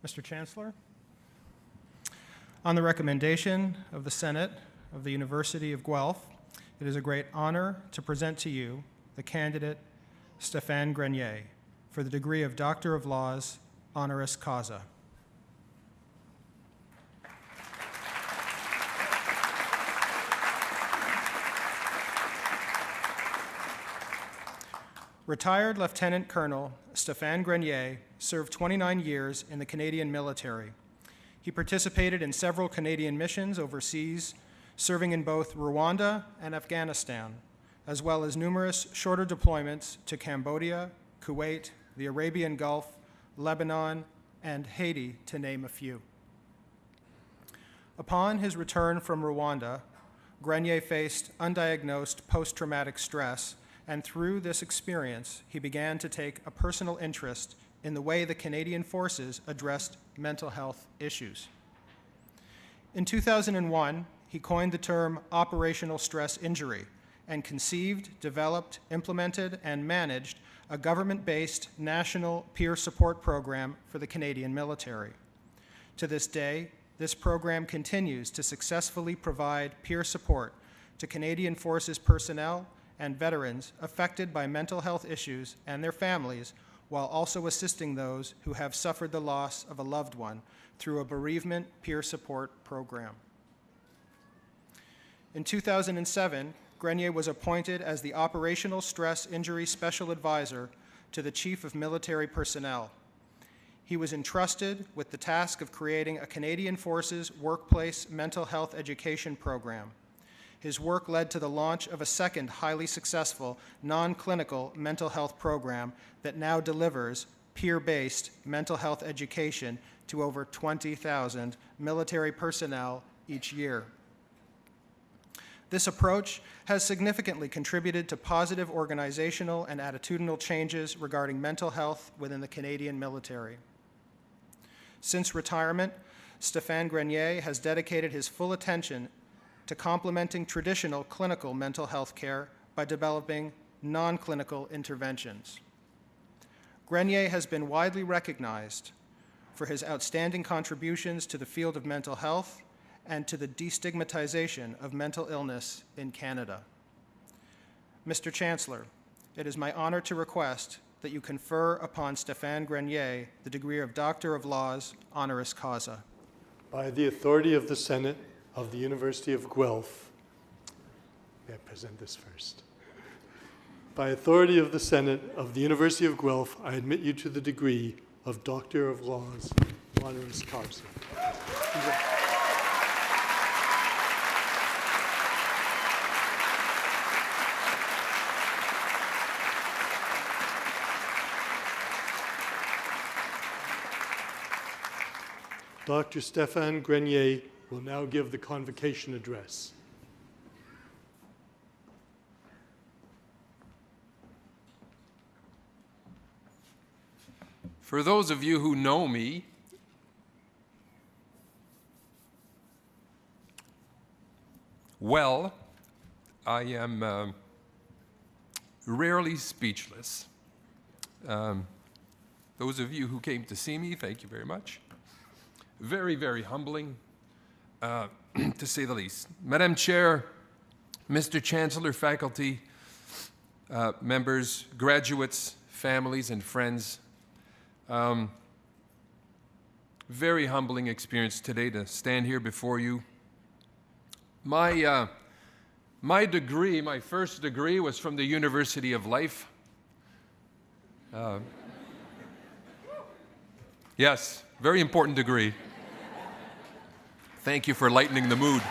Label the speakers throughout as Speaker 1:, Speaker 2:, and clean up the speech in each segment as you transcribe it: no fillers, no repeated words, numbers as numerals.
Speaker 1: Mr. Chancellor, on the recommendation of the Senate of the University of Guelph, it is a great honor to present to you the candidate Stéphane Grenier for the degree of Doctor of Laws, Honoris Causa. Retired Lieutenant Colonel Stéphane Grenier served 29 years in the Canadian military. He participated in several Canadian missions overseas, serving in both Rwanda and Afghanistan, as well as numerous shorter deployments to Cambodia, Kuwait, the Arabian Gulf, Lebanon, and Haiti, to name a few. Upon his return from Rwanda, Grenier faced undiagnosed post-traumatic stress, and through this experience, he began to take a personal interest in the way the Canadian forces addressed mental health issues. In 2001, he coined the term operational stress injury and conceived, developed, implemented, and managed a government-based national peer support program for the Canadian military. To this day, this program continues to successfully provide peer support to Canadian Forces personnel and veterans affected by mental health issues and their families, while also assisting those who have suffered the loss of a loved one through a bereavement peer support program. In 2007, Grenier was appointed as the Operational Stress Injury Special Advisor to the Chief of Military Personnel. He was entrusted with the task of creating a Canadian Forces workplace mental health education program. His work led to the launch of a second highly successful non-clinical mental health program that now delivers peer-based mental health education to over 20,000 military personnel each year. This approach has significantly contributed to positive organizational and attitudinal changes regarding mental health within the Canadian military. Since retirement, Stéphane Grenier has dedicated his full attention to complementing traditional clinical mental health care by developing non-clinical interventions. Grenier has been widely recognized for his outstanding contributions to the field of mental health and to the destigmatization of mental illness in Canada. Mr. Chancellor, it is my honor to request that you confer upon Stéphane Grenier the degree of Doctor of Laws, Honoris Causa.
Speaker 2: By the authority of the Senate of the University of Guelph, may I present this first? By authority of the Senate of the University of Guelph, I admit you to the degree of Doctor of Laws, Honoris Causa. Dr. Stéphane Grenier will now give the convocation address.
Speaker 3: For those of you who know me, well, I am rarely speechless. Those of you who came to see me, thank you very much. Very, very humbling, to say the least. Madam Chair, Mr. Chancellor, faculty, members, graduates, families, and friends, very humbling experience today to stand here before you. My degree, my first degree, was from the University of Life. Yes, very important degree. Thank you for lightening the mood.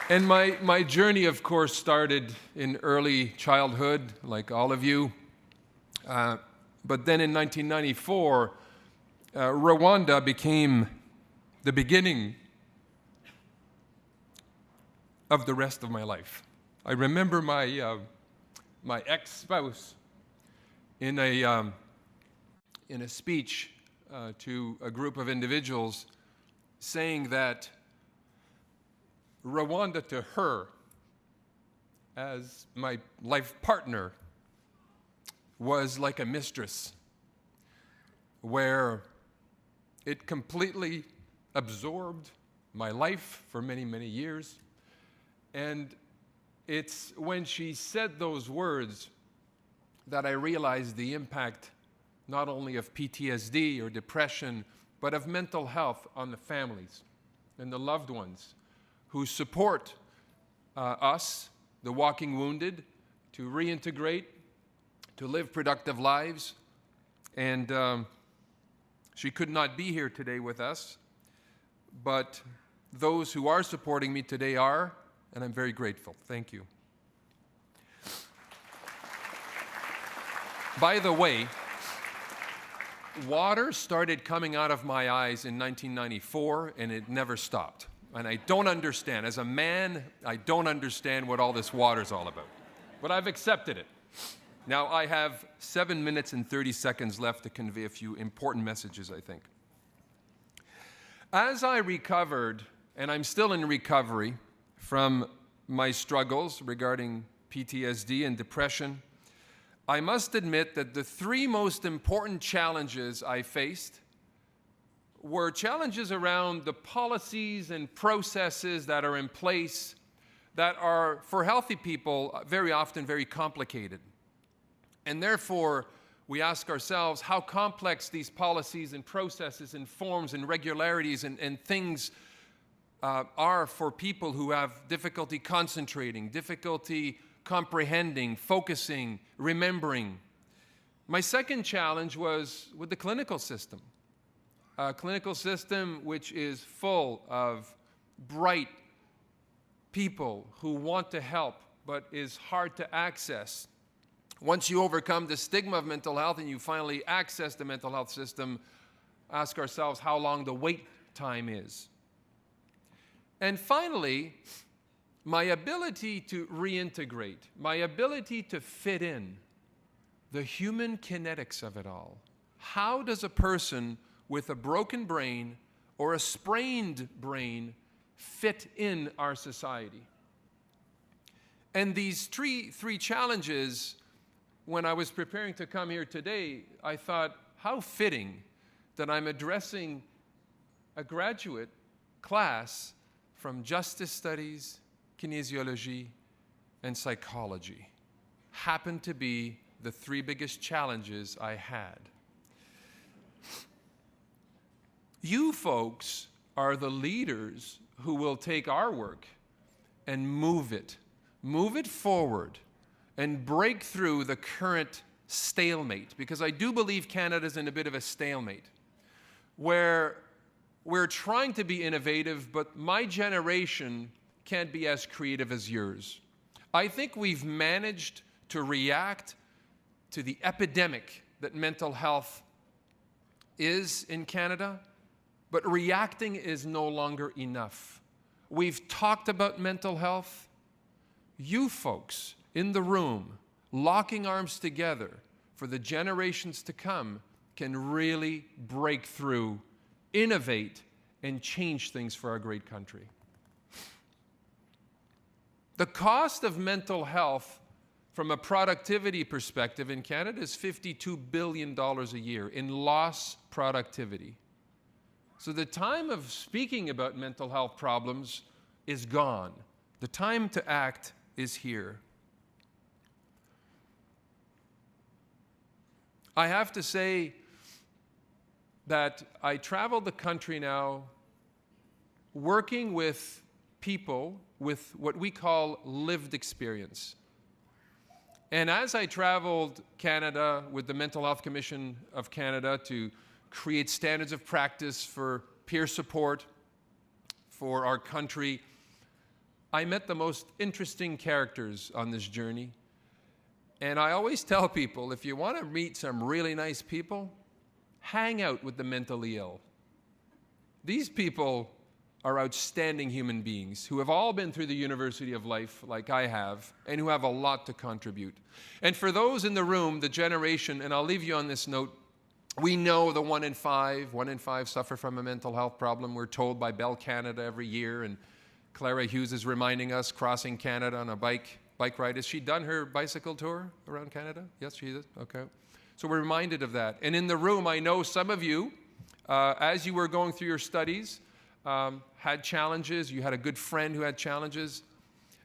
Speaker 3: And my journey, of course, started in early childhood, like all of you. But then in 1994, Rwanda became the beginning of the rest of my life. I remember my ex-spouse in a speech to a group of individuals saying that Rwanda to her, as my life partner, was like a mistress, where it completely absorbed my life for many, many years. And it's when she said those words that I realized the impact not only of PTSD or depression, but of mental health on the families and the loved ones who support us, the walking wounded, to reintegrate, to live productive lives. And she could not be here today with us, but those who are supporting me today are, and I'm very grateful. Thank you. By the way, water started coming out of my eyes in 1994, and it never stopped. And I don't understand. As a man, I don't understand what all this water's all about. But I've accepted it. Now, I have 7 minutes and 30 seconds left to convey a few important messages, I think. As I recovered, and I'm still in recovery from my struggles regarding PTSD and depression, I must admit that the three most important challenges I faced were challenges around the policies and processes that are in place that are, for healthy people, very often very complicated. And therefore, we ask ourselves how complex these policies and processes and forms and regularities and things are for people who have difficulty concentrating, difficulty comprehending, focusing, remembering. My second challenge was with the clinical system. A clinical system which is full of bright people who want to help but is hard to access. Once you overcome the stigma of mental health and you finally access the mental health system, ask ourselves how long the wait time is. And finally, my ability to reintegrate, my ability to fit in, the human kinetics of it all. How does a person with a broken brain or a sprained brain fit in our society? And these three challenges, when I was preparing to come here today, I thought, how fitting that I'm addressing a graduate class from justice studies, kinesiology, and psychology. Happened to be the three biggest challenges I had. You folks are the leaders who will take our work and move it forward, and break through the current stalemate, because I do believe Canada's in a bit of a stalemate, where we're trying to be innovative, but my generation can't be as creative as yours. I think we've managed to react to the epidemic that mental health is in Canada, but reacting is no longer enough. We've talked about mental health. You folks in the room, locking arms together for the generations to come, can really break through, innovate, and change things for our great country. The cost of mental health from a productivity perspective in Canada is $52 billion a year in lost productivity. So the time of speaking about mental health problems is gone. The time to act is here. I have to say that I travel the country now working with people with what we call lived experience. And as I traveled Canada with the Mental Health Commission of Canada to create standards of practice for peer support for our country, I met the most interesting characters on this journey. And I always tell people, if you want to meet some really nice people, hang out with the mentally ill. These people are outstanding human beings who have all been through the University of Life like I have, and who have a lot to contribute. And for those in the room, the generation, and I'll leave you on this note, we know the 1 in 5 suffer from a mental health problem. We're told by Bell Canada every year, and Clara Hughes is reminding us crossing Canada on a bike bike ride. Has she done her bicycle tour around Canada? Yes, she did? Okay. So we're reminded of that. And in the room, I know some of you, as you were going through your studies, had challenges. You had a good friend who had challenges.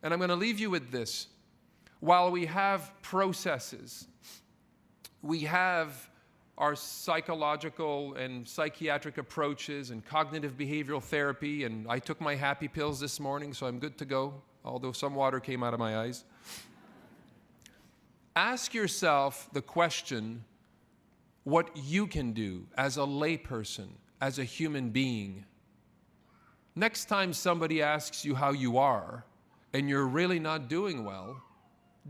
Speaker 3: And I'm going to leave you with this. While we have processes, we have our psychological and psychiatric approaches and cognitive behavioral therapy, and I took my happy pills this morning, so I'm good to go, although some water came out of my eyes. Ask yourself the question, what you can do as a layperson, as a human being. Next time somebody asks you how you are, and you're really not doing well,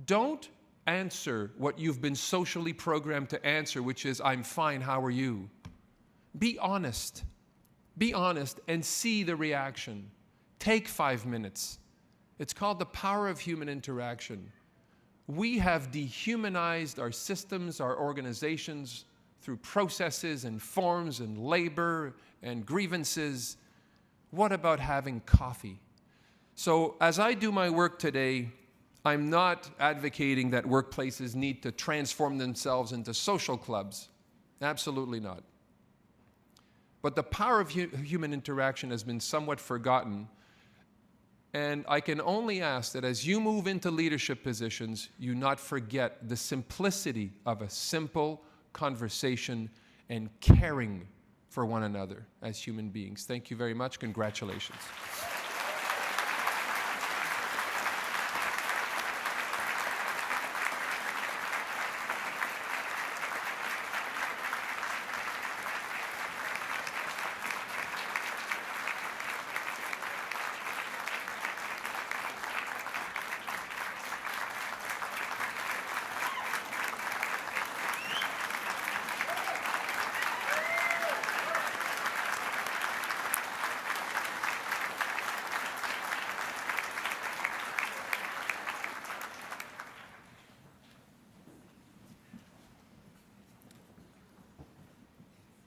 Speaker 3: don't answer what you've been socially programmed to answer, which is, I'm fine, how are you? Be honest. Be honest and see the reaction. Take 5 minutes. It's called the power of human interaction. We have dehumanized our systems, our organizations, through processes and forms and labor and grievances. What about having coffee? So as I do my work today, I'm not advocating that workplaces need to transform themselves into social clubs. Absolutely not. But the power of human interaction has been somewhat forgotten. And I can only ask that as you move into leadership positions, you not forget the simplicity of a simple conversation and caring for one another as human beings. Thank you very much. Congratulations.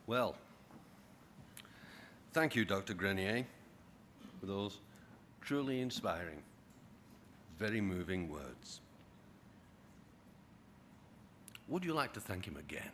Speaker 4: Well, thank you, Dr. Grenier, for those truly inspiring, very moving words. Would you like to thank him again?